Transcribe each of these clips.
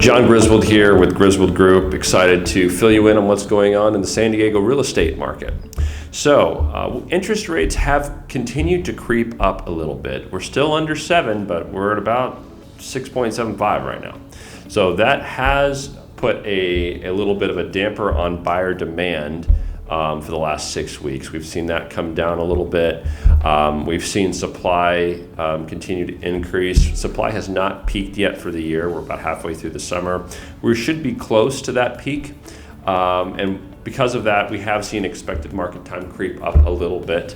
John Griswold here with Griswold Group, excited to fill you in on what's going on in the San Diego real estate market. So, interest rates have continued to creep up a little bit. We're still under 7, but we're at about 6.75 right now. So that has put a little bit of a damper on buyer demand for the last 6 weeks. We've seen that come down a little bit. We've seen supply continue to increase. Supply has not peaked yet for the year. We're about halfway through the summer. We should be close to that peak. And because of that, we have seen expected market time creep up a little bit.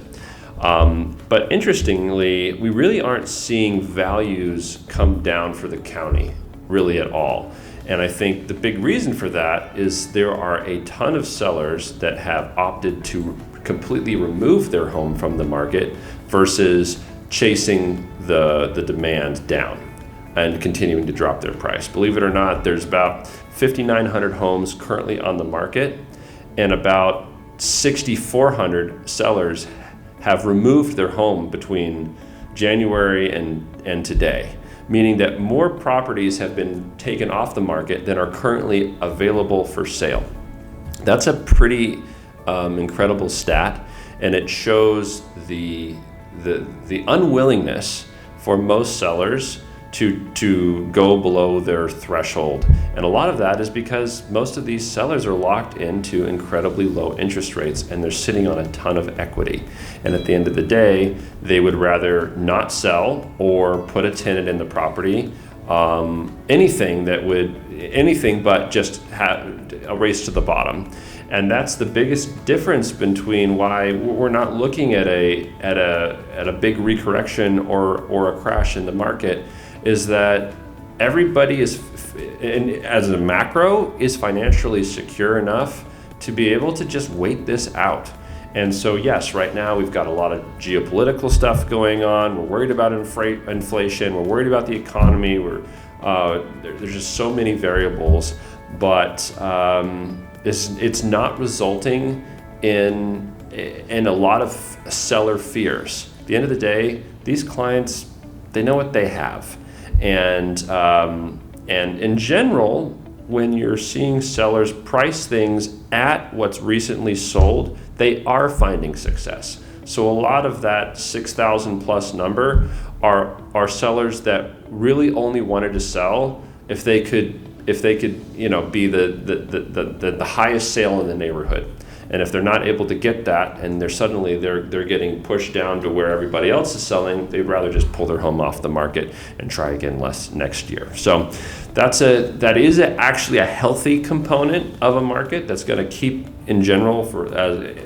But interestingly, we really aren't seeing values come down for the county really at all. And I think the big reason for that is there are a ton of sellers that have opted to completely remove their home from the market versus chasing the demand down and continuing to drop their price. Believe it or not, there's about 5,900 homes currently on the market, and about 6,400 sellers have removed their home between January and today, meaning that more properties have been taken off the market than are currently available for sale. That's a pretty incredible stat, and it shows the unwillingness for most sellers to go below their threshold. And a lot of that is because most of these sellers are locked into incredibly low interest rates, and they're sitting on a ton of equity. And at the end of the day, they would rather not sell or put a tenant in the property, anything but just have a race to the bottom. And that's the biggest difference between why we're not looking at a big recorrection or a crash in the market, is that everybody is, as a macro, is financially secure enough to be able to just wait this out. And so yes, right now we've got a lot of geopolitical stuff going on. We're worried about inflation. We're worried about the economy. There's just so many variables, but it's not resulting in a lot of seller fears. At the end of the day, these clients, they know what they have. And in general, when you're seeing sellers price things at what's recently sold, they are finding success. So a lot of that 6,000 plus number are sellers that really only wanted to sell if they could be the highest sale in the neighborhood. And if they're not able to get that, and they're getting pushed down to where everybody else is selling, they'd rather just pull their home off the market and try again next year. So that is actually a healthy component of a market that's going to keep, in general,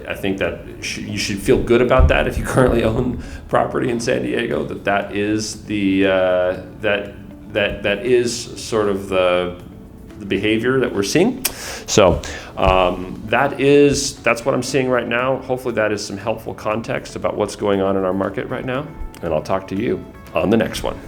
I think that you should feel good about that if you currently own property in San Diego. That is that is sort of the behavior that we're seeing. So that's what I'm seeing right now. Hopefully that is some helpful context about what's going on in our market right now, and I'll talk to you on the next one.